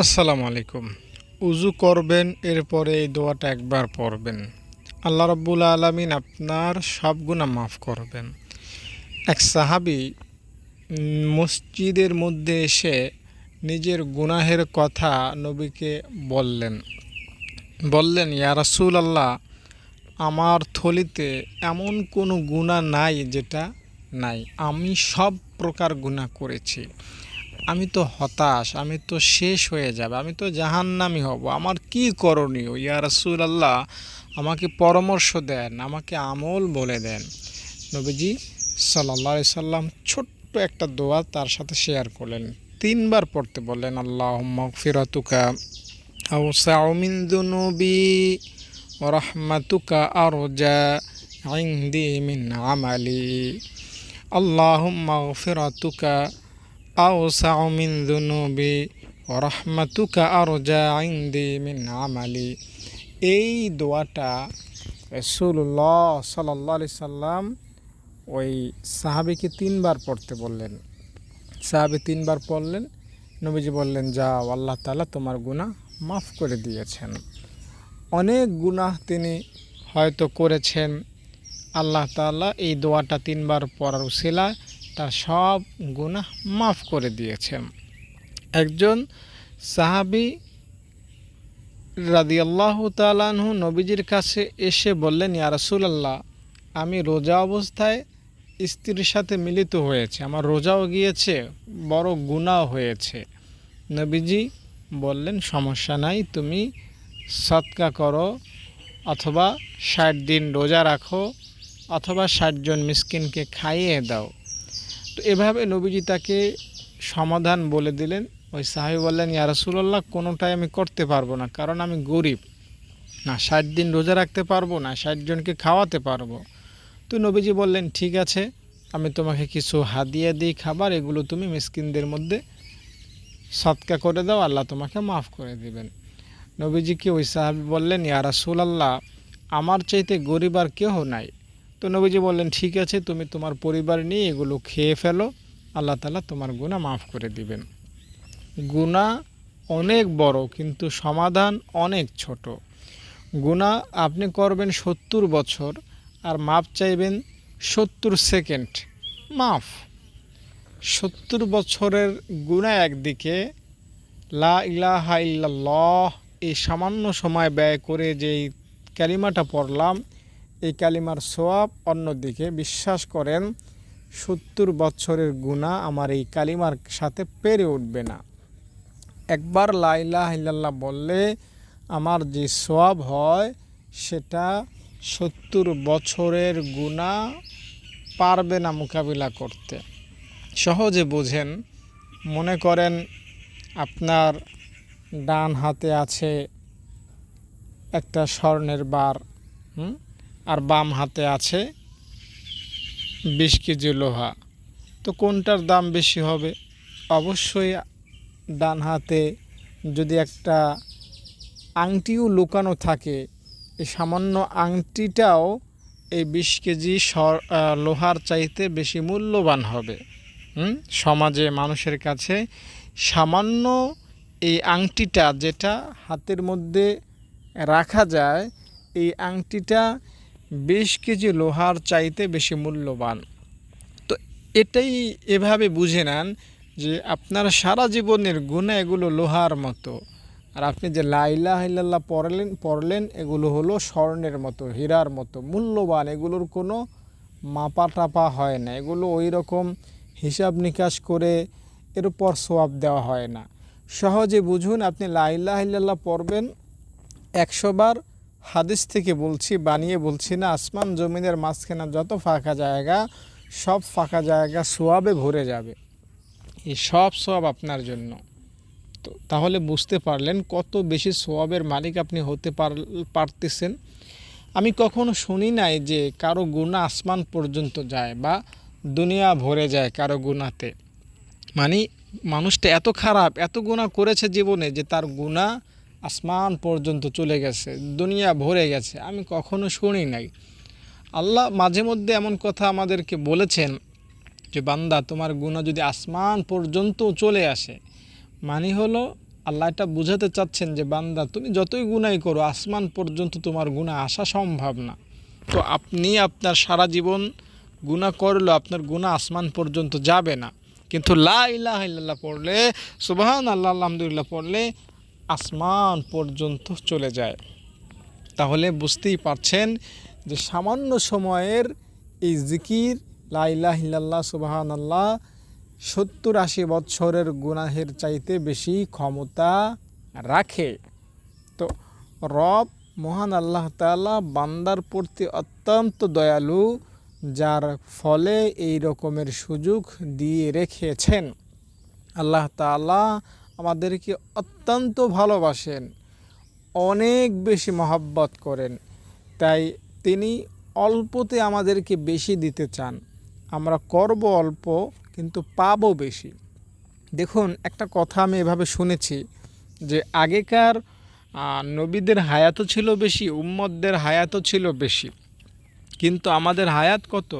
আসসালামু আলাইকুম। উযু করবেন, এরপরে এই দোয়াটা একবার পড়বেন। আল্লাহ রাব্বুল আলামিন আপনার সব গুনাহ মাফ করবেন। এক সাহাবী মসজিদের মধ্যে এসে নিজের গুনাহের কথা নবীকে বললেন। বললেন, ইয়া রাসূলাল্লাহ, আমার থলিতে এমন কোনো গুনাহ নাই যেটা নাই। আমি সব প্রকার গুনাহ করেছি। আমি তো হতাশ, আমি তো শেষ হয়ে যাব, আমি তো জাহান্নামী হব। আমার কি করণীয় ইয়া রাসূলুল্লাহ? আমাকে পরামর্শ দেন, আমাকে আমল বলে দেন। নবীজি সাল্লাল্লাহু আলাইহি সাল্লাম ছোট্ট একটা দোয়া তার সাথে শেয়ার করলেন। তিনবার পড়তে বললেন, আল্লাহুম্মা গফিরাতুকা আওসাউ মিন যুনুবি ওয়া রাহমাতুকা আরজা ইনদি মিন আমালি। আল্লাহুম্মা গফিরাতুকা আওসাউ মিন যুনুবি ওয়া রাহমাতুকা আরজা ইনদি মিন আমালি। এই দোয়াটা রাসূলুল্লাহ সাল্লাল্লাহু আলাইহি সাল্লাম ওই সাহাবীকে তিনবার পড়তে বললেন। সাহাবী তিনবার পড়লেন। নবীজি বললেন, যাও, আল্লাহ তাআলা তোমার গুনাহ মাফ করে দিয়েছেন। অনেক গুনাহ তিনি হয়তো করেছেন, আল্লাহ তাআলা এই দোয়াটা তিনবার পড়ার উসিলায় তার সব গুনাহ মাফ করে দিয়েছেন। একজন সাহাবী রাদিয়াল্লাহু তাআলা আনহু নবীজির কাছে এসে বললেন, ইয়া রাসূলুল্লাহ, আমি রোজা অবস্থায় স্ত্রীর সাথে মিলিত হয়েছে, আমার রোজাও গিয়েছে, বড় গুনাহ হয়েছে। নবীজি বললেন, সমস্যা নাই, তুমি সদকা করো, অথবা ৬০ দিন রোজা রাখো, অথবা ৬০ জন মিসকিনকে খাইয়ে দাও। তো এভাবে নবীজি তাকে সমাধান বলে দিলেন। ওই সাহাবী বললেন, ইয়া রাসূলুল্লাহ, কোনোটাই আমি করতে পারবো না, কারণ আমি গরিব, না ৬০ দিন রোজা রাখতে পারবো, না ৬০ জনকে খাওয়াতে পারবো। তো নবীজি বললেন, ঠিক আছে, আমি তোমাকে কিছু হাদিয়া দিই, খাবার, এগুলো তুমি মিসকিনদের মধ্যে সদকা করে দাও, আল্লাহ তোমাকে মাফ করে দিবেন। নবীজিকে ওই সাহাবী বললেন, ইয়া রাসূলুল্লাহ, আমার চাইতে গরিব আর কেহ নাই। তো নবীজি বললেন, ঠিক আছে, তুমি তোমার পরিবার নিয়ে এগুলো খেয়ে ফেলো, আল্লাহ তাআলা তোমার গুনাহ মাফ করে দিবেন। গুনাহ অনেক বড়, কিন্তু সমাধান অনেক ছোট। গুনাহ আপনি করবেন ৭০ বছর, আর মাপ চাইবেন ৭০ সেকেন্ড। মাফ। ৭০ বছরের গুনাহ একদিকে, লা ইলাহা ইল্লাল্লাহ এই সামান্য সময় ব্যয় করে যেই কালিমাটা পড়লাম, এই কালিমার সওয়াব অন্যদিকে। বিশ্বাস করেন, ৭০ বছরের গুনাহ আমার এই কালিমার সাথে পেরে উঠবে না। একবার লা ইলাহা ইল্লাল্লাহ বললে আমার যে সওয়াব হয়, সেটা ৭০ বছরের গুনাহ পারবে না মোকাবিলা করতে। সহজে বোঝেন, মনে করেন আপনার ডান হাতে আছে একটা স্বর্ণের বার, আর বাম হাতে আছে ২০ কেজি লোহা। তো কোনটার দাম বেশি হবে? অবশ্যই ডান হাতে। যদি একটা আংটিও লুকানো থাকে, এই সামান্য আংটিটাও এই ২০ কেজি লোহার চাইতে বেশি মূল্যবান হবে। সমাজে মানুষের কাছে সামান্য এই আংটিটা, যেটা হাতের মধ্যে রাখা যায়, এই আংটিটা ২০ কেজি লোহার চাইতে বেশি মূল্যবান। তো এটাই এভাবে বুঝে নেন যে আপনার সারা জীবনের গুনাহ এগুলো লোহার মতো, আর আপনি যে লা ইলাহা ইল্লাল্লাহ পড়লেন এগুলো হলো স্বর্ণের মতো, হীরার মতো মূল্যবান। এগুলোর কোনো মাপা টাপা হয় না, এগুলো ওই রকম হিসাব নিকাশ করে এর উপর সওয়াব দেওয়া হয় না। সহজে বুঝুন, আপনি লা ইলাহা ইল্লাল্লাহ পড়বেন ১০০ বার। হাদিস থেকে বলছি, বানিয়ে বলছি না। আসমান জমিনের মাঝখানে যত ফাঁকা জায়গা, সব ফাঁকা জায়গা সওয়াবে ভরে যাবে। এই সব সওয়াব আপনার জন্য। তো তাহলে বুঝতে পারলেন কত বেশি সওয়াবের মালিক আপনি হতে পারতেছেন। আমি কখনো শুনি নাই যে কারো গুনাহ আসমান পর্যন্ত যায় বা দুনিয়া ভরে যায় কারো গুনাহতে। মানে মানুষটা এত খারাপ, এত গুনাহ করেছে জীবনে যে তার গুনাহ আসমান পর্যন্ত চলে গেছে, দুনিয়া ভরে গেছে। আমি কখনো শুনি নাই। আল্লাহ মাঝে মধ্যে এমন কথা আমাদেরকে বলেছেন যে, বান্দা, তোমার গুনাহ যদি আসমান পর্যন্ত চলে আসে, মানে হলো আল্লাহ এটা বুঝাতে চাচ্ছেন যে বান্দা তুমি যতই গুনাহ করো আসমান পর্যন্ত তোমার গুনাহ আসা সম্ভব না। তো আপনি আপনার সারা জীবন গুনাহ করলেও আপনার গুনাহ আসমান পর্যন্ত যাবে না, কিন্তু লা ইলাহা ইল্লাল্লাহ পড়লে, সুবহানাল্লাহ, আলহামদুলিল্লাহ পড়লে আসমান পর্যন্ত চলে যায়। তাহলে বুঝতেই পারছেন যে সামান্য সময়ের এই জিকির লা ইলাহা ইল্লাল্লাহ সুবহানাল্লাহ 70-80 বছরের গুনাহের চাইতে বেশি ক্ষমতা রাখে। তো রব মহান আল্লাহ তাআলা বান্দার প্রতি অত্যন্ত দয়ালু, যার ফলে এই রকমের সুযোগ দিয়ে রেখেছেন। আল্লাহ তাআলা আমাদেরকে অত্যন্ত ভালোবাসেন, অনেক বেশি মহব্বত করেন, তাই তিনি অল্পতে আমাদেরকে বেশি দিতে চান। আমরা করব অল্প কিন্তু পাবো বেশি। দেখুন, একটা কথা আমি এভাবে শুনেছি যে আগেকার নবীদের হায়াতও ছিল বেশি, উম্মতদের হায়াতও ছিল বেশি, কিন্তু আমাদের হায়াত কত?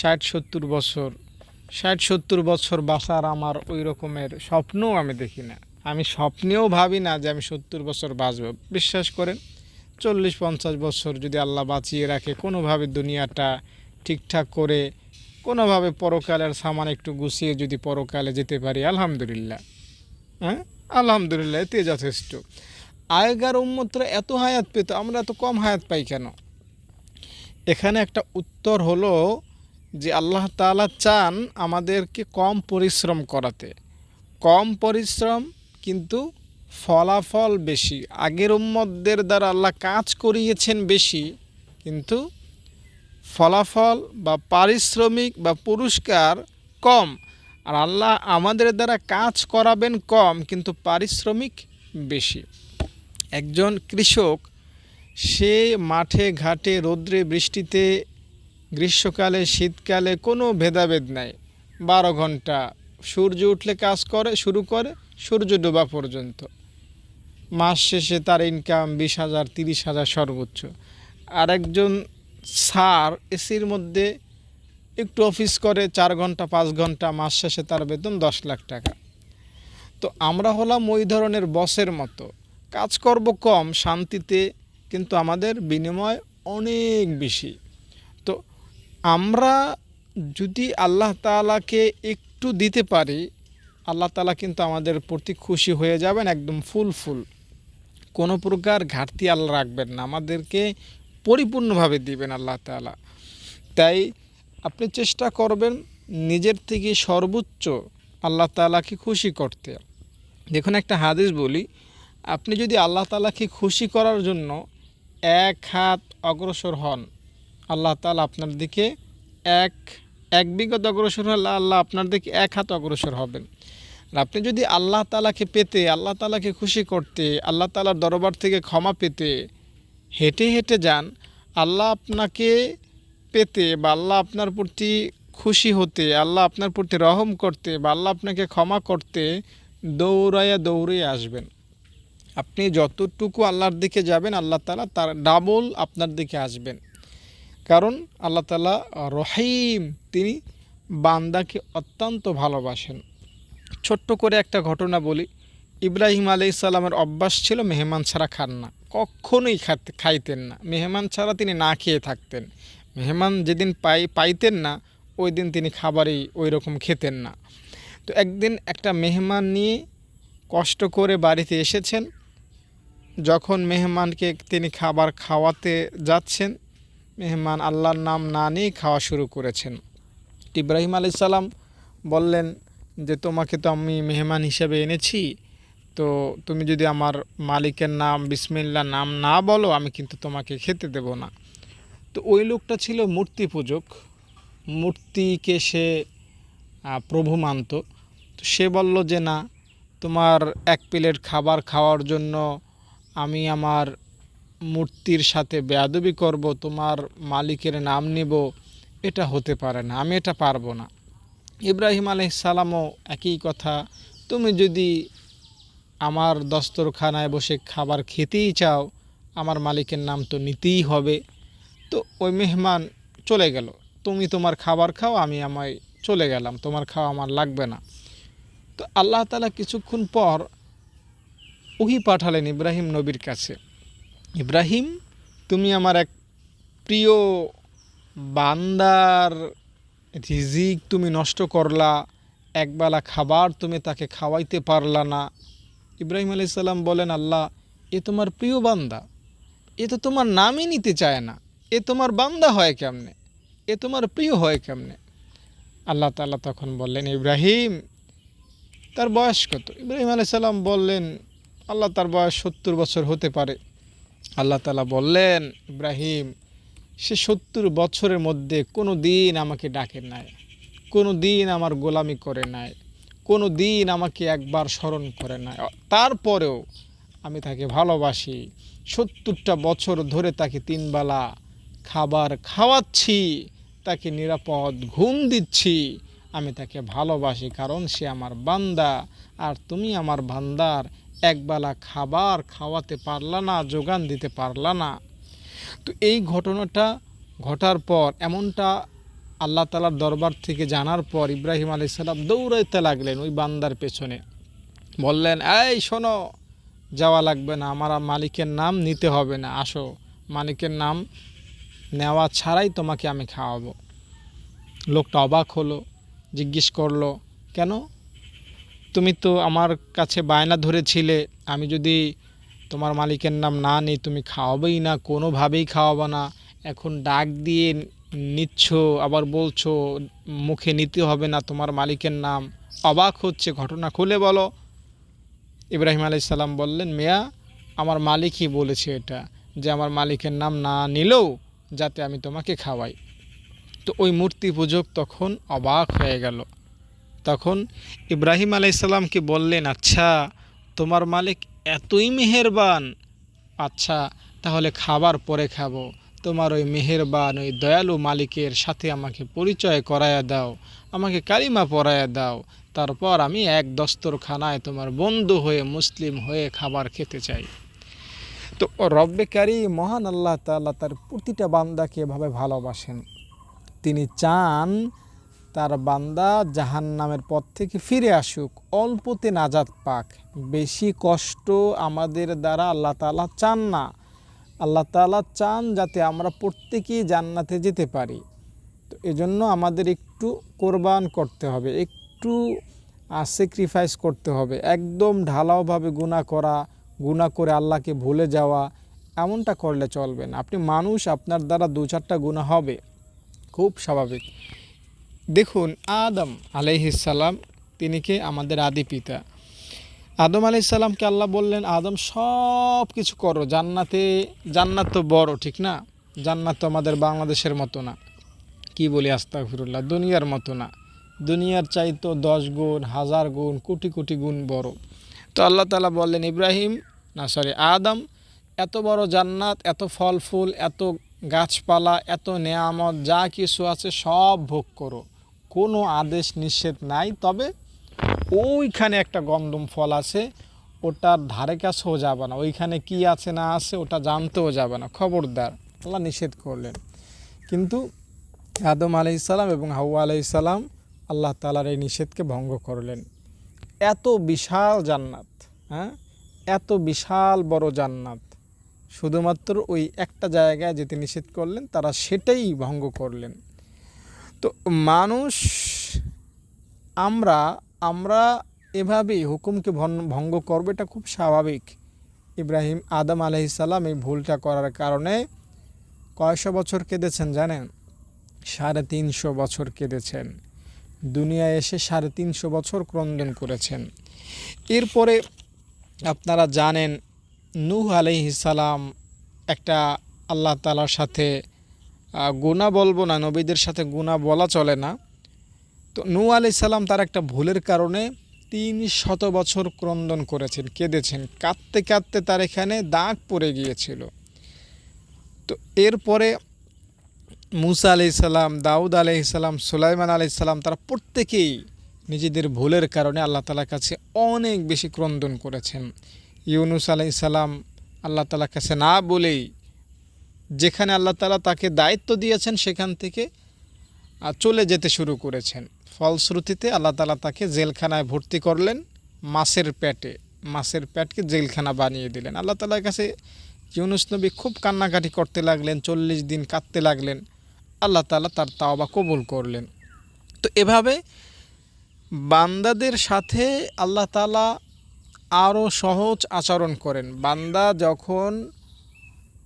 60-70 বছর। 60-70 বছর বাঁচার আমার ওই রকমের স্বপ্নও আমি দেখি না। আমি স্বপ্নেও ভাবি না যে আমি 70 বছর বাঁচব। বিশ্বাস করেন, 40-50 বছর যদি আল্লাহ বাঁচিয়ে রাখে, কোনোভাবে দুনিয়াটা ঠিকঠাক করে, কোনোভাবে পরকালের সামান একটু গুছিয়ে যদি পরকালে যেতে পারি, আলহামদুলিল্লাহ। হ্যাঁ, আলহামদুলিল্লাহ, এতে যথেষ্ট। আগেকার উম্মতরা এত হায়াত পেত, আমরা এত কম হায়াত পাই কেন? এখানে একটা উত্তর হলো যে আল্লাহ তাআলা চান আমাদেরকে কম পরিশ্রম করাতে। কম পরিশ্রম কিন্তু ফলাফল বেশি। আগের উম্মতদের দ্বারা আল্লাহ কাজ করিয়েছেন বেশি, কিন্তু ফলাফল বা পারিশ্রমিক বা পুরস্কার কম। আর আল্লাহ আমাদের দ্বারা কাজ করাবেন কম, কিন্তু পারিশ্রমিক বেশি। একজন কৃষক, সে মাঠে ঘাটে রৌদ্রে বৃষ্টিতে, গ্রীষ্মকালে শীতকালে কোনো ভেদাভেদ নাই, 12 ঘন্টা সূর্য উঠলে কাজ করে, শুরু করে সূর্য ডোবা পর্যন্ত। মাস শেষে তার ইনকাম 20,000 30,000 সর্বোচ্চ। আর একজন স্যার এসির মধ্যে একটু অফিস করে 4 ঘন্টা 5 ঘন্টা, মাস শেষে তার বেতন 10 লাখ টাকা। তো আমরা হলাম ওই ধরনের বসের মতো, কাজ করব কম শান্তিতে, কিন্তু আমাদের বিনিময় অনেক বেশি। তো আমরা যদি আল্লাহ তাআলাকে একটু দিতে পারি, আল্লাহ তাআলা কিন্তু আমাদের প্রতি খুশি হয়ে যাবেন, একদম ফুল। কোনো প্রকার ঘাটতি আল্লাহ রাখবেন না, আমাদেরকে পরিপূর্ণভাবে দিবেন আল্লাহ তাআলা। তাই আপনি চেষ্টা করবেন নিজের থেকে সর্বোচ্চ আল্লাহ তাআলাকে খুশি করতে। দেখুন, একটা হাদিস বলি, আপনি যদি আল্লাহ তাআলাকে খুশি করার জন্য এক হাত অগ্রসর হন, আল্লাহ তাআলা আপনার দিকে এক বিঘত অগ্রসর হলে আল্লাহ আপনার দিকে 1 হাত অগ্রসর হবেন। আর আপনি যদি আল্লাহ তাআলাকে পেতে, আল্লাহ তাআলাকে খুশি করতে, আল্লাহ তাআলার দরবার থেকে ক্ষমা পেতে হেঁটে হেঁটে যান, আল্লাহ আপনাকে পেতে বা আল্লাহ আপনার প্রতি খুশি হতে, আল্লাহ আপনার প্রতি রহম করতে বা আল্লাহ আপনাকে ক্ষমা করতে দৌড়াইয়া আসবেন। আপনি যতটুকু আল্লাহর দিকে যাবেন, আল্লাহ তাআলা তার ডাবল আপনার দিকে আসবেন। কারণ আল্লাহ তাআলা রহিম, তিনি বান্দাকে অত্যন্ত ভালোবাসেন। ছোট্ট করে একটা ঘটনা বলি। ইব্রাহিম আলাইহিস সালামের অভ্যাস ছিল মেহমান ছাড়া খান না, কখনোই খাইতেন না। মেহমান ছাড়া তিনি না খেয়ে থাকতেন। মেহমান যেদিন পাইতেন না, ওই দিন তিনি খাবারই ওই রকম খেতেন না। তো একদিন একটা মেহমান নিয়ে কষ্ট করে বাড়িতে এসেছেন। যখন মেহমানকে তিনি খাবার খাওয়াতে যাচ্ছেন, মেহমান আল্লাহর নাম না নিয়ে খাওয়া শুরু করেছেন। ইব্রাহিম আলাইহিস সালাম বললেন যে তোমাকে তো আমি মেহমান হিসেবে এনেছি, তো তুমি যদি আমার মালিকের নাম বিসমিল্লাহ নাম না বলো, আমি কিন্তু তোমাকে খেতে দেব না। তো ওই লোকটা ছিল মূর্তি পূজক, মূর্তিকে সে প্রভু মানত। তো সে বলল যে না, তোমার 1 প্লেট খাবার খাওয়ার জন্য আমি আমার মূর্তির সাথে বেয়াদবি করব, তোমার মালিকের নাম নেব, এটা হতে পারে না, আমি এটা পারবো না। ইব্রাহিম আলাইহিস সালামও একই কথা, তুমি যদি আমার দস্তরখানায় বসে খাবার খেতেই চাও, আমার মালিকের নাম তো নিতেই হবে। তো ওই মেহমান চলে গেল, তুমি তোমার খাবার খাও, আমি চলে গেলাম, তোমার খাওয়া আমার লাগবে না। তো আল্লাহ তাআলা কিছুক্ষণ পর ওহি পাঠালেন ইব্রাহিম নবীর কাছে, ইব্রাহিম, তুমি আমার এক প্রিয় বান্দার রিজিক তুমি নষ্ট করলা, একবেলা খাবার তুমি তাকে খাওয়াইতে পারলা না। ইব্রাহিম আলাইহিস সালাম বলেন, আল্লাহ, এ তোমার প্রিয় বান্দা, এ তো তোমার নামই নিতে চায় না, এ তোমার বান্দা হয় কেমনে, এ তোমার প্রিয় হয় কেমনে? আল্লাহ তাআলা তখন বললেন, ইব্রাহিম, তার বয়স কত? ইব্রাহিম আলাইহিস সালাম বললেন, আল্লাহ, তার বয়স 70 বছর হতে পারে। আল্লাহ তাআলা বললেন, ইব্রাহিম, সে 70 বছরের মধ্যে কোনো দিন আমাকে ডাকে নাই, কোনো দিন আমার গোলামি করে নাই, কোনো দিন আমাকে একবার স্মরণ করে নাই, তারপরেও আমি তাকে ভালোবাসি। 70টা বছর ধরে তাকে 3 বেলা খাবার খাওয়াচ্ছি, তাকে নিরাপদ ঘুম দিচ্ছি, আমি তাকে ভালোবাসি, কারণ সে আমার বান্দা। আর তুমি আমার বান্দার একবেলা খাবার খাওয়াতে পারলা না, যোগান দিতে পারলা না। তো এই ঘটনাটা ঘটার পর, এমনটা আল্লাহ তাআলার দরবার থেকে জানার পর ইব্রাহিম আলাইহিস সালাম দৌড়াইতে লাগলেন ওই বান্দার পেছনে। বললেন, এই শোনো, যাওয়া লাগবে না, আমার মালিকের নাম নিতে হবে না, আসো, মালিকের নাম নেওয়া ছাড়াই তোমাকে আমি খাওয়াবো। লোকটা অবাক হলো, জিজ্ঞেস করলো, কেন? তুমি তো আমার কাছে বায়না ধরেছিলে, আমি যদি তোমার মালিকের নাম না নিই তুমি খাওয়াবেই না, কোনোভাবেই খাওয়াবে না, এখন ডাক দিয়ে নিচ্ছ, আবার বলছো মুখে নিতে হবে না তোমার মালিকের নাম। অবাক হচ্ছে, ঘটনা খুলে বলো। ইব্রাহিম আলাইহিস সালাম বললেন, মিয়া, আমার মালিকই বলেছে এটা, যে আমার মালিকের নাম না নিলেও যাতে আমি তোমাকে খাওয়াই। তো ওই মূর্তি পূজক তখন অবাক হয়ে গেল। তখন ইব্রাহিম আলাইহিস সালামকে বললেন, আচ্ছা, তোমার মালিক এতই মেহেরবান, আচ্ছা তাহলে খাবার পরে খাবো, তোমার ওই মেহেরবান ওই দয়ালু মালিকের সাথে আমাকে পরিচয় করায়া দাও, আমাকে কালিমা পড়ায়া দাও, তারপর আমি এক দস্তরখানায় তোমার বন্ধু হয়ে মুসলিম হয়ে খাবার খেতে চাই। তো রব্বে কারীম মহান আল্লাহ তাআলা তার প্রতিটা বান্দাকে এভাবে ভালোবাসেন। তিনি চান তার বান্দা জাহান্নামের পথ থেকে ফিরে আসুক, অল্পতে নাজাত পাক। বেশি কষ্ট আমাদের দ্বারা আল্লাহ তাআলা চান না। আল্লাহ তাআলা চান যাতে আমরা প্রত্যেকেই জান্নাতে যেতে পারি। তো এজন্য আমাদের একটু কোরবান করতে হবে, একটু স্যাক্রিফাইস করতে হবে। একদম ঢালাওভাবে গুনাহ করে আল্লাহকে ভুলে যাওয়া, এমনটা করলে চলবে না। আপনি মানুষ, আপনার দ্বারা 2-4টা গুনাহ হবে, খুব স্বাভাবিক। দেখুন, আদম আলাইহিস সালাম, তিনি কে? আমাদের আদি পিতা। আদম আলাইহিস সালামকে আল্লাহ বললেন, আদম সব কিছু করো, জান্নাত তো বড়, ঠিক না? জান্নাত তো আমাদের বাংলাদেশের মতো না, কি বলি আস্তাগফিরুল্লাহ, দুনিয়ার মতো না, দুনিয়ার চাইতো 10 গুণ, 1000 গুণ, কোটি কোটি গুণ বড়। তো আল্লাহ তাআলা বললেন, আদম, এত বড় জান্নাত, এত ফল ফুল, এত গাছপালা, এত নেয়ামত, যা কিছু আছে সব ভোগ করো, কোনো আদেশ নিষেধ নাই। তবে ওইখানে একটা গন্ধম ফল আছে, ওটার ধারে কাছেও যাবে না, ওইখানে কি আছে না আছে ওটা জানতেও যাবে না, খবরদার, আল্লাহ নিষেধ করলেন। কিন্তু আদম আলাইহিস সালাম এবং হাওয়া আলাইহিস সালাম আল্লাহ তাআলার এই নিষেধকে ভঙ্গ করলেন। এত বিশাল জান্নাত, হ্যাঁ, এত বিশাল বড় জান্নাত, শুধুমাত্র ওই একটা জায়গায় যেতে নিষেধ করলেন, তারা সেটাই ভঙ্গ করলেন। তো মানুষ, আমরা এভাবেই হুকুমকে ভঙ্গ করবো, এটা খুব স্বাভাবিক। আদম আলাইহিস সালাম এই ভুলটা করার কারণে কয়শো বছর কেঁদেছেন জানেন? 350 বছর কেঁদেছেন। দুনিয়ায় এসে 350 বছর ক্রন্দন করেছেন। এরপরে আপনারা জানেন, নূহ আলাইহিস সালাম একটা আল্লাহ তাআলার সাথে গুনাহ বলবো না, নবীদের সাথে গুনাহ বলা চলে না। তো নূহ আলাইহিস সালাম তার একটা ভুলের কারণে 300 বছর ক্রন্দন করেছেন, কেঁদেছেন, কাঁদতে কাঁদতে তার এখানে দাগ পড়ে গিয়েছিল। তো এরপরে মুসা আলাইহিস সালাম, দাউদ আলাইহিস সালাম, সুলাইমান আলাইহিস সালাম, তারা প্রত্যেকেই নিজেদের ভুলের কারণে আল্লাহ তাআলার কাছে অনেক বেশি ক্রন্দন করেছেন। ইউনুস আলাইহিস সালাম আল্লাহ তাআলার কাছে না বলেই, যেখানে আল্লাহ তাআলা তাকে দায়িত্ব দিয়েছেন সেখান থেকে চলে যেতে শুরু করেছেন। ফলশ্রুতিতে আল্লাহ তাআলা তাকে জেলখানায় ভর্তি করলেন, মাছের পেটে, মাছের পেটকে জেলখানা বানিয়ে দিলেন। আল্লাহ তাআলার কাছে ইউনূস নবী খুব কান্নাকাটি করতে লাগলেন, 40 দিন কাঁদতে লাগলেন। আল্লাহ তাআলা তার তাওবা কবুল করলেন। তো এভাবে বান্দাদের সাথে আল্লাহ তাআলা আরও সহজ আচরণ করেন। বান্দা যখন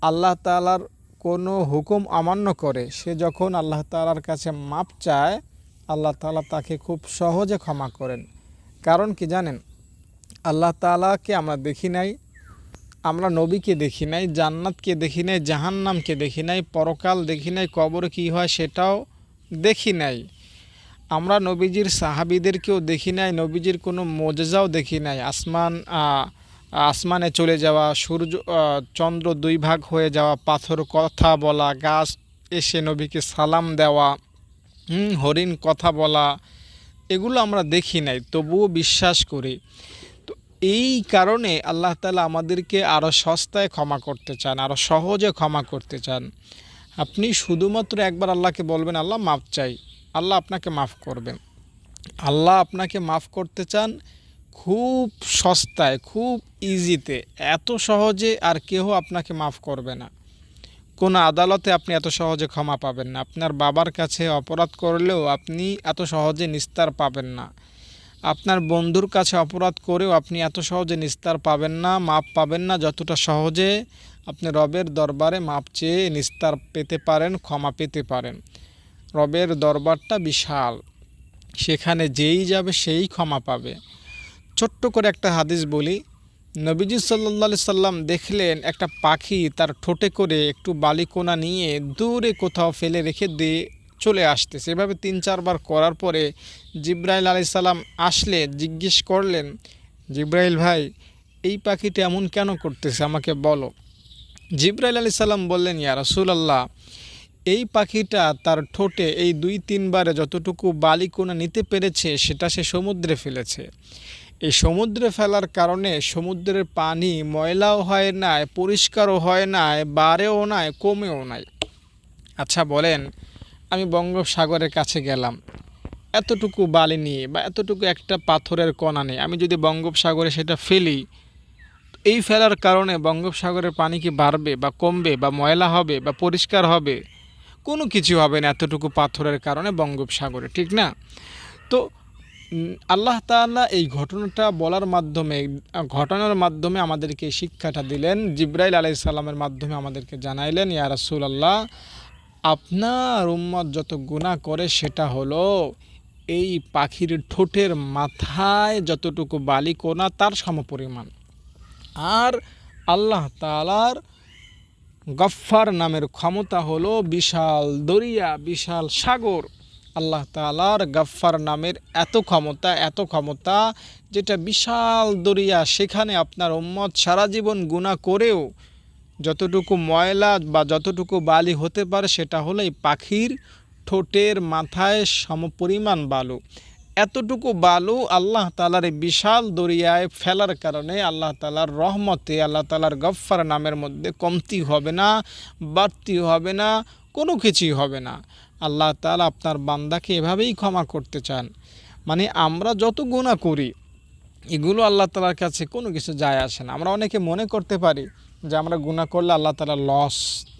আল্লাহ তাআলার কোনো হুকুম অমান্য করে, সে যখন আল্লাহ তাআলার কাছে মাপ চায়, আল্লাহ তাআলা তাকে খুব সহজে ক্ষমা করেন। কারণ কি জানেন, আল্লাহ তাআলাকে আমরা দেখি নাই, আমরা নবীকে দেখি নাই, জান্নাতকে দেখি নাই, জাহান্নামকে দেখি নাই, পরকাল দেখি নাই, কবরে কী হয় সেটাও দেখি নাই। আমরা নবীজির সাহাবীদেরকেও দেখি নাই, নবীজির কোনো মোজেজাও দেখি নাই। আসমানে চলে যাওয়া, সূর্য চন্দ্র দুই ভাগ হয়ে যাওয়া, পাথর কথা বলা, গাছ এসে নবীকে সালাম দেওয়া, হরিণ কথা বলা, এগুলো আমরা দেখি নাই, তবুও বিশ্বাস করি। তো এই কারণে আল্লাহ তাআলা আমাদেরকে আরও সস্তায় ক্ষমা করতে চান, আরও সহজে ক্ষমা করতে চান। আপনি শুধুমাত্র একবার আল্লাহকে বলবেন, আল্লাহ মাফ চাই, আল্লাহ আপনাকে মাফ করবেন। আল্লাহ আপনাকে মাফ করতে চান খুব সস্তায়, খুব ইজিতে, এত সহজে আর কেউ আপনাকে মাফ করবে না। কোনো আদালতে আপনি এত সহজে ক্ষমা পাবেন না। আপনার বাবার কাছে অপরাধ করলেও আপনি এত সহজে নিস্তার পাবেন না। আপনার বন্ধুর কাছে অপরাধ করেও আপনি এত সহজে নিস্তার পাবেন না, মাপ পাবেন না, যতটা সহজে আপনি রবের দরবারে মাপ চেয়ে নিস্তার পেতে পারেন, ক্ষমা পেতে পারেন। রবের দরবারটা বিশাল, সেখানে যেই যাবে সেই ক্ষমা পাবে। ছোট্ট করে একটা হাদিস বলি। নবীজি সাল্লাল্লাহু আলাইহি সাল্লাম দেখলেন একটা পাখি তার ঠোঁটে করে একটু বালিকোনা নিয়ে দূরে কোথাও ফেলে রেখে দিয়ে চলে আসতেছে। এভাবে 3-4 বার করার পরে জিবরাইল আলাইহিস সালাম আসলে জিজ্ঞেস করলেন, জিবরাইল ভাই, এই পাখিটা এমন কেন করতেছে, আমাকে বলো। জিবরাইল আলাইহিস সালাম বললেন, ইয়া রাসূলুল্লাহ, এই পাখিটা তার ঠোঁটে এই 2-3 বারে যতটুকু বালিকোনা নিতে পেরেছে সেটা সে সমুদ্রে ফেলেছে। এই সমুদ্রে ফেলার কারণে সমুদ্রের পানি ময়লাও হয় না, পরিষ্কারও হয় না, বাড়েও না, কমেও নাই। আচ্ছা বলেন, আমি বঙ্গোপসাগরের কাছে গেলাম এতটুকু বালি নিয়ে বা এতটুকু একটা পাথরের কণা নিয়ে, আমি যদি বঙ্গোপসাগরে সেটা ফেলি, এই ফেলার কারণে বঙ্গোপসাগরের পানি কি বাড়বে বা কমবে বা ময়লা হবে বা পরিষ্কার হবে? কোনো কিছু হবে না এতটুকু পাথরের কারণে বঙ্গোপসাগরে, ঠিক না? তো আল্লাহ তাআলা এই ঘটনাটা বলার মাধ্যমে, ঘটনার মাধ্যমে আমাদেরকে শিক্ষাটা দিলেন। জিবরাইল আলাইহিস সালামের মাধ্যমে আমাদেরকে জানাইলেন, ইয়া রাসূলুল্লাহ, আপনার উম্মত যত গুনাহ করে সেটা হলো এই পাখির ঠোঁটের মাথায় যতটুকু বালিকণা তার সমপরিমাণ। আর আল্লাহ তাআলার গফফার নামের ক্ষমতা হলো বিশাল দরিয়া, বিশাল সাগর। আল্লাহ তাআলার গফফার নামের এত ক্ষমতা যেটা বিশাল দরিয়া, সেখানে আপনার উম্মত সারা জীবন গুনাহ করেও যতটুকু ময়লা বা যতটুকু বালি হতে পারে সেটা হলো এই পাখির ঠোঁটের মাথায় সমপরিমাণ বালু। এতটুকু বালু আল্লাহ তাআলার এই বিশাল দরিয়ায় ফেলার কারণে আল্লাহ তাআলার রহমতে, আল্লাহ তাআলার গফফার নামের মধ্যে কমতি হবে না, বাড়তি হবে না, কোনো কিছুই হবে না। আল্লাহ তাআলা আপনার বান্দাকে এভাবেই ক্ষমা করতে চান। মানে আমরা যত গুনাহ করি এগুলো আল্লাহ তাআলার কাছে কোনো কিছু যায় আসে না। আমরা অনেকে মনে করতে পারি যে আমরা গুনাহ করলে আল্লাহ তাআলা লস,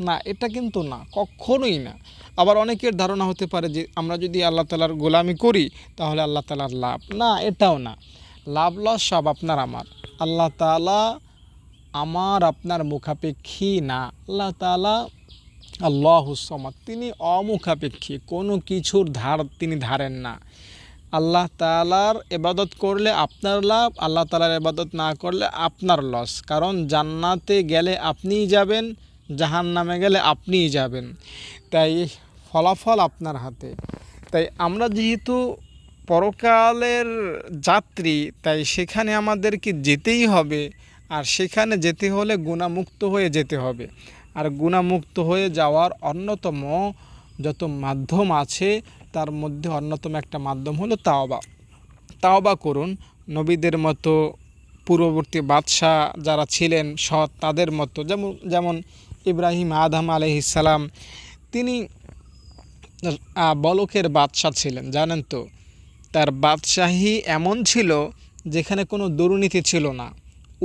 না, এটা কিন্তু না, কখনোই না। আবার অনেকের ধারণা হতে পারে যে আমরা যদি আল্লাহ তাআলার গোলামি করি তাহলে আল্লাহ তাআলার লাভ, না, এটাও না। লাভ লস সব আপনার আমার। আল্লাহ তাআলা আমার আপনার মুখাপেক্ষী না। আল্লাহ তাআলা আল্লাহুস সামাদ, তিনি অমুখাপেক্ষী, কোনো কিছুর ধার তিনি ধারেন না। আল্লাহ তাআলার ইবাদত করলে আপনার লাভ, আল্লাহ তাআলার ইবাদত না করলে আপনার লস। কারণ জান্নাতে গেলে আপনিই যাবেন, জাহান্নামে গেলে আপনিই যাবেন। তাই ফলাফল আপনার হাতে। তাই আমরা যেহেতু পরকালের যাত্রী, তাই সেখানে আমাদেরকে যেতেই হবে। আর সেখানে যেতে হলে গুনাহমুক্ত হয়ে যেতে হবে। আর গুনাহমুক্ত হয়ে যাওয়ার অন্যতম যত মাধ্যম আছে তার মধ্যে অন্যতম একটা মাধ্যম হলো তাওবা। তাওবা করুন। নবীদের মতো পূর্ববর্তী বাদশাহ যারা ছিলেন সৎ, তাদের মতো, যেমন ইব্রাহিম আদম আলাইহিস সালাম, তিনি বলকের বাদশাহ ছিলেন, জানেন তো। তার বাদশাহী এমন ছিল যেখানে কোনো দুর্নীতি ছিল না,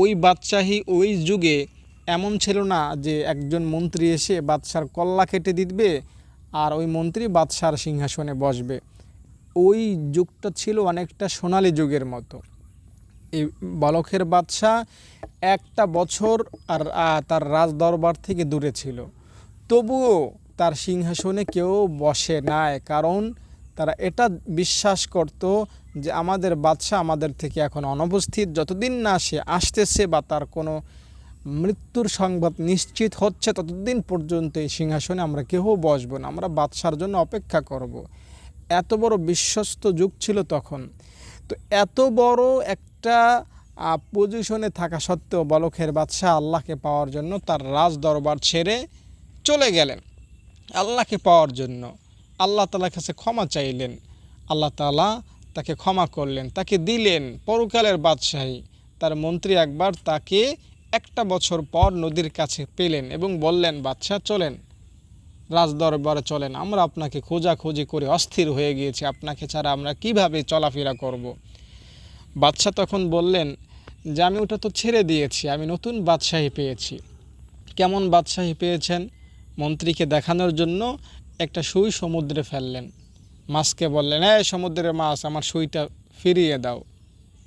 ওই বাদশাহী ওই যুগে এমন ছিল না যে একজন মন্ত্রী এসে বাদশার কল্লা কেটে দিবে আর ওই মন্ত্রী বাদশার সিংহাসনে বসবে। ওই যুগটা ছিল অনেকটা সোনালী যুগের মতো। এই বলখের বাদশা একটা বছর আর তার রাজ দরবার থেকে দূরে ছিল, তবুও তার সিংহাসনে কেউ বসে নাই, কারণ তারা এটা বিশ্বাস করত যে আমাদের বাদশা আমাদের থেকে এখন অনুপস্থিত, যতদিন না সে আসতেছে বা তার কোনো মৃত্যুর সংবাদ নিশ্চিত হচ্ছে ততদিন পর্যন্ত এই সিংহাসনে আমরা কেউ বসবো না, আমরা বাদশার জন্য অপেক্ষা করব। এত বড় বিশ্বস্ত যুগ ছিল তখন। তো এত বড় একটা পজিশনে থাকা সত্ত্বেও বলখের বাদশাহ আল্লাহকে পাওয়ার জন্য তার রাজ দরবার ছেড়ে চলে গেলেন আল্লাহকে পাওয়ার জন্য। আল্লাহ তাআলার কাছে ক্ষমা চাইলেন, আল্লাহ তাআলা তাকে ক্ষমা করলেন, তাকে দিলেন পরকালের বাদশাহী। তার মন্ত্রী একবার তাকে একটা বছর পর নদীর কাছে পেলেন এবং বললেন, বাদশাহ চলেন, রাজদরবারে চলেন, আমরা আপনাকে খোঁজাখুঁজি করে অস্থির হয়ে গিয়েছি, আপনাকে ছাড়া আমরা কিভাবে চলাফেরা করব। বাদশাহ তখন বললেন যে আমি ওটা তো ছেড়ে দিয়েছি, আমি নতুন বাদশাহী পেয়েছি। কেমন বাদশাহী পেয়েছেন? মন্ত্রীকে দেখানোর জন্য একটা সুই সমুদ্রে ফেললেন, মাছকে বললেন, সমুদ্রের মাছ আমার সুইটা ফিরিয়ে দাও।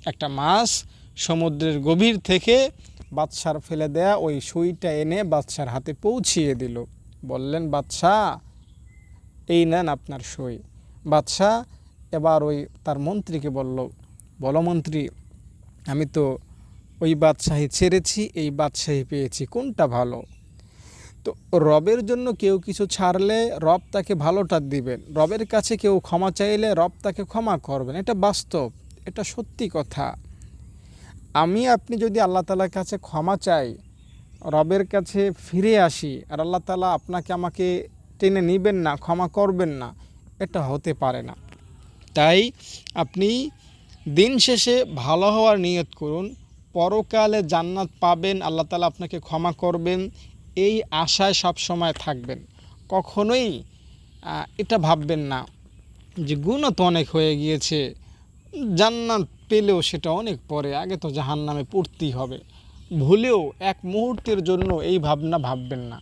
একটা মাছ সমুদ্রের গভীর থেকে বাদশার ফেলে দেয়া ওই সুইটা এনে বাদশার হাতে পৌঁছিয়ে দিল। বললেন, বাদশাহ এই নেন আপনার সুই। বাদশাহ এবার ওই তার মন্ত্রীকে বলল, বলো মন্ত্রী, আমি তো ওই বাদশাহী ছেড়েছি, এই বাদশাহী পেয়েছি, কোনটা ভালো? তো রবের জন্য কেউ কিছু ছাড়লে রব তাকে ভালোটা দিবেন, রবের কাছে কেউ ক্ষমা চাইলে রব তাকে ক্ষমা করবেন, এটা বাস্তব, এটা সত্যি কথা। আপনি যদি আল্লাহ তাআলার কাছে ক্ষমা চাই, রবের কাছে ফিরে আসি, আর আল্লাহ তাআলা আপনাকে আমাকে টেনে নেবেন না, ক্ষমা করবেন না, এটা হতে পারে না। তাই আপনি দিন শেষে ভালো হওয়ার নিয়ত করুন, পরকালে জান্নাত পাবেন, আল্লাহ তাআলা আপনাকে ক্ষমা করবেন, এই আশায় সব সময় থাকবেন। কখনোই এটা ভাববেন না যে গুনাহ তো অনেক হয়ে গিয়েছে, জান্নাত পেলেও সেটা অনেক পরে, আগে তো জাহান্নামে পড়তেই হবে। ভুলেও এক মুহূর্তের জন্য এই ভাবনা ভাববেন না।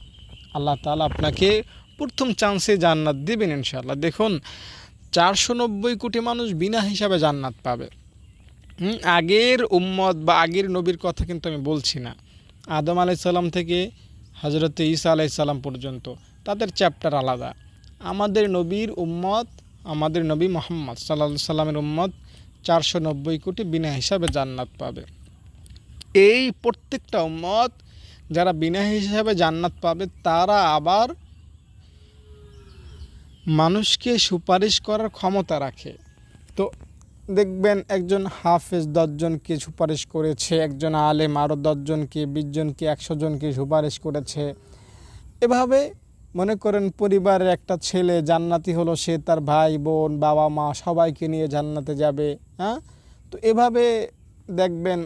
আল্লাহ তাআলা আপনাকে প্রথম চান্সে জান্নাত দেবেন ইনশাআল্লাহ। দেখুন 490 কোটি মানুষ বিনা হিসাবে জান্নাত পাবে। আগের উম্মত বা আগের নবীর কথা কিন্তু আমি বলছি না, আদম আলাইহিস সালাম থেকে হযরত ঈসা আলাইহিস সালাম পর্যন্ত তাদের চ্যাপ্টার আলাদা। আমাদের নবীর উম্মত, আমাদের নবী মুহাম্মদ সাল্লাল্লাহু আলাইহি সাল্লামের উম্মত 490 কোটি বিনা হিসাবে জান্নাত পাবে। এই প্রত্যেকটা উম্মত যারা বিনা হিসাবে জান্নাত পাবে, তারা আবার মানুষকে সুপারিশ করার ক্ষমতা রাখে। তো দেখবেন একজন হাফেজ 10 জনকে সুপারিশ করেছে, একজন আলেম আরও 10 জনকে, 20 জনকে, 100 জনকে সুপারিশ করেছে। এভাবে মনে করেন পরিবারের একটা ছেলে জান্নাতি হলো, সে তার ভাই বোন বাবা মা সবাইকে নিয়ে জান্নাতে যাবে। তো এভাবে দেখবেন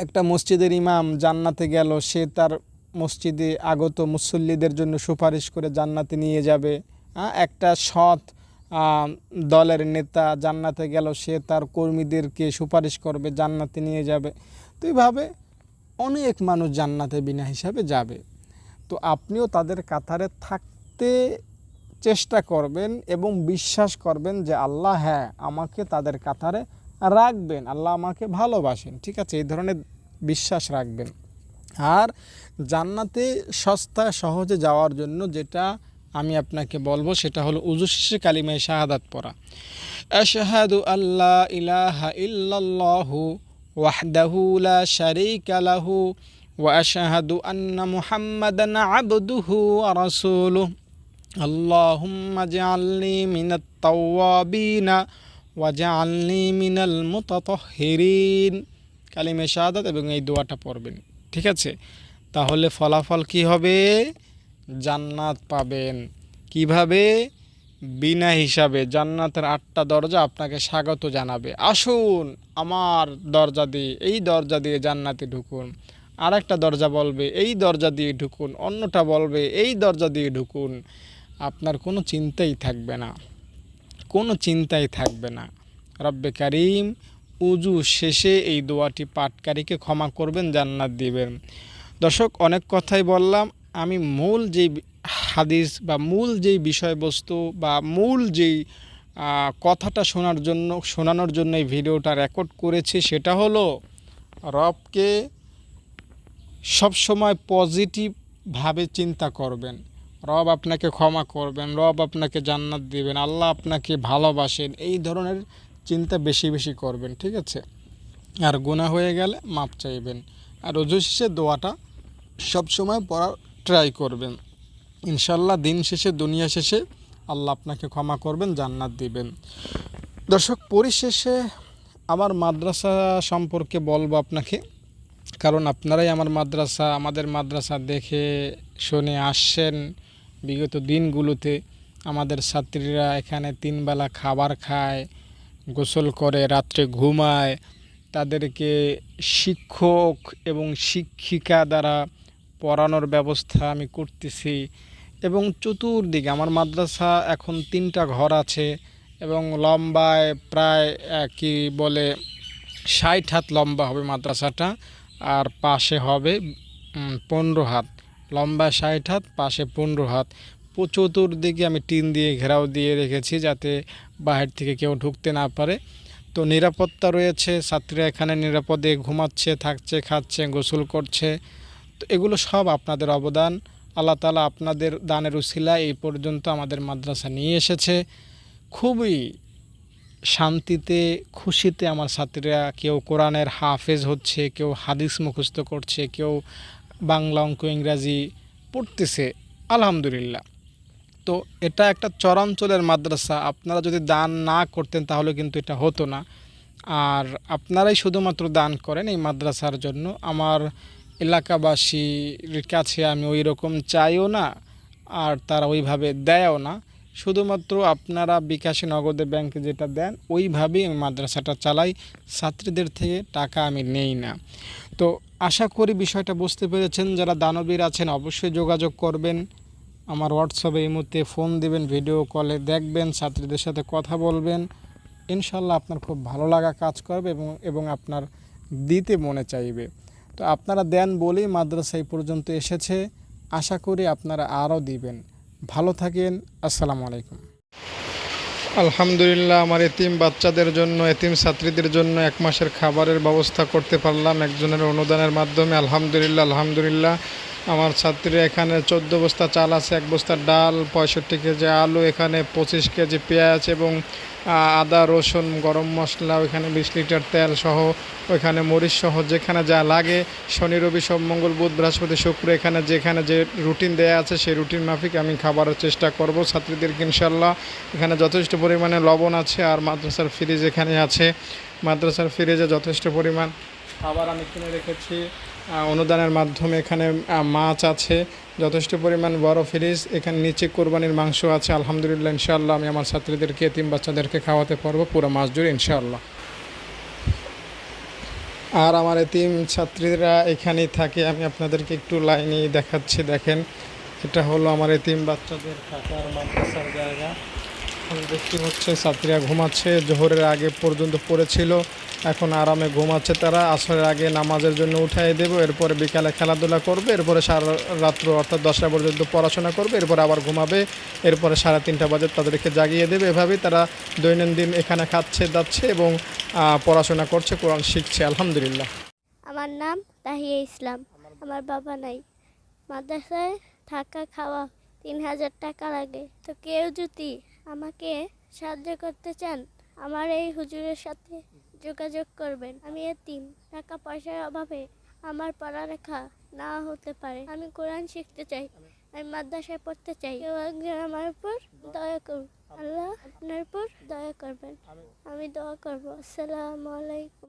একটা মসজিদের ইমাম জান্নাতে গেল, সে তার মসজিদে আগত মুসল্লিদের জন্য সুপারিশ করে জান্নাতে নিয়ে যাবে। একটা সৎ দলের নেতা জান্নাতে গেল, সে তার কর্মীদেরকে সুপারিশ করবে, জান্নাতে নিয়ে যাবে। তো এইভাবে অনেক মানুষ জান্নাতে বিনা হিসাবে যাবে। তো আপনিও তাদের কাতারে থাকতে চেষ্টা করবেন এবং বিশ্বাস করবেন যে আল্লাহ আমাকে তাদের কাতারে রাখবেন, আল্লাহ আমাকে ভালোবাসেন, ঠিক আছে, এই ধরনের বিশ্বাস রাখবেন। আর জান্নাতে সস্তা সহজে যাওয়ার জন্য যেটা আমি আপনাকে বলবো সেটা হলো উযু শেষে কালিমায়ে শাহাদাত পড়া। আশহাদু আল্লা ইলাহা ইল্লাল্লাহু ওয়াহদাহু লা শারীকা লাহু ওয়া আশহাদু আন্না মুহাম্মাদান আবদুহু ওয়া রাসূলুহু আল্লাহুম্মা জাআলনি মিনাত তাওয়াবিনা ওয়া জাআলনি মিনাল মুতাতাহহিরিন। কালিমায়ে শাহাদাত এবং এই দোয়াটা পড়বেন, ঠিক আছে? তাহলে ফলাফল কি হবে? জান্নাত পাবেন। কিভাবে? বিনা হিসাবে। জান্নাতের 8টা দরজা আপনাকে স্বাগত জানাবে, আসুন আমার দরজা দিয়ে, এই দরজা দিয়ে জান্নাতে ঢুকুন। আর একটা দরজা বলবে এই দরজা দিয়ে ঢুকুন, অন্যটা বলবে এই দরজা দিয়ে ঢুকুন। আপনার কোনো চিন্তাই থাকবে না, কোনো চিন্তাই থাকবে না। রব্বে কারিম উজু শেষে এই দোয়াটি পাঠকারীকে ক্ষমা করবেন, জান্নাত দিবেন। দর্শক, অনেক কথাই বললাম, আমি মূল যেই হাদিস বা মূল যেই বিষয়বস্তু বা মূল যেই কথাটা শোনানোর জন্য এই ভিডিওটা রেকর্ড করেছি, সেটা হলো রবকে সবসময় পজিটিভভাবে চিন্তা করবেন। রব আপনাকে ক্ষমা করবেন, রব আপনাকে জান্নাত দিবেন, আল্লাহ আপনাকে ভালোবাসেন, এই ধরনের চিন্তা বেশি বেশি করবেন, ঠিক আছে? আর গুনাহ হয়ে গেলে মাপ চাইবেন। আর ওযু শেষে দোয়াটা সবসময় পড়ার ট্রাই করবেন। ইনশাল্লাহ দিন শেষে, দুনিয়া শেষে আল্লাহ আপনাকে ক্ষমা করবেন, জান্নাত দিবেন। দর্শক, পরিশেষে আমার মাদ্রাসা সম্পর্কে বলবো আপনাকে, কারণ আপনারাই আমাদের মাদ্রাসা দেখে শুনে আসছেন বিগত দিনগুলোতে। আমাদের ছাত্রীরা এখানে 3 বেলা খাবার খায়, গোসল করে, রাত্রে ঘুমায়। তাদেরকে শিক্ষক এবং শিক্ষিকা দ্বারা পড়ানোর ব্যবস্থা আমি করতেছি। এবং চতুর্দিকে আমার মাদ্রাসা এখন 3টা ঘর আছে এবং লম্বায় প্রায় কি বলে 60 হাত লম্বা হবে মাদ্রাসাটা, আর পাশে হবে 15 হাত। লম্বা 60 হাত, পাশে 15 হাত। চতুর্দিকে আমি টিন দিয়ে ঘেরাও দিয়ে রেখেছি যাতে বাহির থেকে কেউ ঢুকতে না পারে। তো নিরাপত্তা রয়েছে, ছাত্রীরা এখানে নিরাপদে ঘুমাচ্ছে, থাকছে, খাচ্ছে, গোসল করছে। তো এগুলো সব আপনাদের অবদান। আল্লাহ তাআলা আপনাদের দানের উসিলায় এই পর্যন্ত আমাদের মাদ্রাসা নিয়ে এসেছে। খুবই শান্তিতে, খুশিতে আমার ছাত্রীরা কেউ কোরআনের হাফেজ হচ্ছে, কেউ হাদিস মুখস্থ করছে, কেউ বাংলা, অঙ্ক, ইংরাজি পড়তেছে, আলহামদুলিল্লাহ। তো এটা একটা চরাঞ্চলের মাদ্রাসা। আপনারা যদি দান না করতেন তাহলে কিন্তু এটা হতো না। আর আপনারাই শুধুমাত্র দান করেন এই মাদ্রাসার জন্য। আমার এলাকাবাসীর কাছে আমি ওই রকম চাইও না, আর তারা ওইভাবে দেয়ও না। শুধুমাত্র আপনারা বিকাশে, নগদে, ব্যাংকে যেটা দেন ওইভাবেই আমি মাদ্রাসাটা চালাই। ছাত্রীদের থেকে টাকা আমি নেই না। তো আশা করি বিষয়টা বুঝতে পেরেছেন। যারা দানবীর আছেন অবশ্যই যোগাযোগ করবেন। আমার হোয়াটসঅ্যাপে এই মুহূর্তে ফোন দিবেন, ভিডিও কলে দেখবেন, ছাত্রীদের সাথে কথা বলবেন। ইনশাল্লাহ আপনার খুব ভালো লাগা কাজ করবে এবং আপনার দিতে মনে চাইবে। তো আপনারা দেন বলেই মাদ্রাসা এই পর্যন্ত এসেছে। আশা করি আপনারা আরও দিবেন। ভালো থাকেন। আসসালামু আলাইকুম। আলহামদুলিল্লাহ, আমার এতিম বাচ্চাদের জন্য, এতিম ছাত্রীদের জন্য 1 মাসের খাবারের ব্যবস্থা করতে পারলাম একজনের অনুদানের মাধ্যমে। আলহামদুলিল্লাহ, আলহামদুলিল্লাহ। আমার ছাত্রীরা এখানে 14 বস্তা চাল আছে, 1 বস্তা ডাল, 65 কেজি আলু, এখানে 25 কেজি পেঁয়াজ এবং আদা, রসুন, গরম মশলা, ওইখানে 20 লিটার তেল সহ, ওইখানে মরিচ সহ যেখানে যা লাগে, শনি, রবি, সোম, মঙ্গল, বুধ, বৃহস্পতি, শুক্র, যেখানে যে রুটিন দেয়া আছে সেই রুটিন মাফিক আমি খাবারের চেষ্টা করব ছাত্রীদেরকে ইনশাল্লাহ। এখানে যথেষ্ট পরিমাণে লবণ আছে, আর মাদ্রাসার ফ্রিজ এখানে আছে। মাদ্রাসার ফ্রিজে যথেষ্ট পরিমাণ খাবার আমি কিনে রেখেছি অনুদানের মাধ্যমে। এখানে মাছ আছে, যথেষ্ট পরিমাণ বড় ফ্রিজ। এখানে নিচে কোরবানির মাংস আছে। আলহামদুলিল্লাহ, ইনশাআল্লাহ আমি আমার ছাত্রীদেরকে, এতিম বাচ্চাদেরকে খাওয়াতে পারবো পুরো মাস জুড়ে ইনশাআল্লাহ। আর আমার এতিম ছাত্রীরা এখানেই থাকে। আমি আপনাদেরকে একটু লাইনে দেখাচ্ছি, দেখেন। এটা হলো আমার এতিম বাচ্চাদের থাকার মাদ্রাসার জায়গা। দেখতে হচ্ছে ছাত্রীরা ঘুমাচ্ছে, জোহরের আগে পর্যন্ত পড়েছিল, এখন আরামে ঘুমাচ্ছে তারা। আসরের আগে নামাজের জন্য উঠাই দেবো, এরপরে বিকালে খেলাধুলা করবে, এরপরে সারা রাত্র অর্থাৎ 10টা পর্যন্ত পড়াশোনা করবে, এরপরে আবার ঘুমাবে, এরপরে 3:30 বাজে তাদেরকে জাগিয়ে দেবে। এভাবেই তারা দৈনন্দিন এখানে খাচ্ছে, যাচ্ছে এবং পড়াশোনা করছে, কোরআন শিখছে। আলহামদুলিল্লাহ। আমার নাম তাহিয়া ইসলাম। আমার বাবা নাই। মাদ্রাসায় থাকা খাওয়া 3000 টাকা লাগে। তো কেউ যদি আমাকে সাহায্য করতে চান আমার এই হুজুরের সাথে যোগাযোগ করবেন। আমি এতিম, টাকা পয়সার অভাবে আমার পড়ালেখা না হতে পারে। আমি কোরআন শিখতে চাই, আমি মাদ্রাসায় পড়তে চাই। কেউ একজন আমার উপর দয়া করুন। আল্লাহ আপনার উপর দয়া করবেন। আমি দোয়া করবো। আসসালামু আলাইকুম।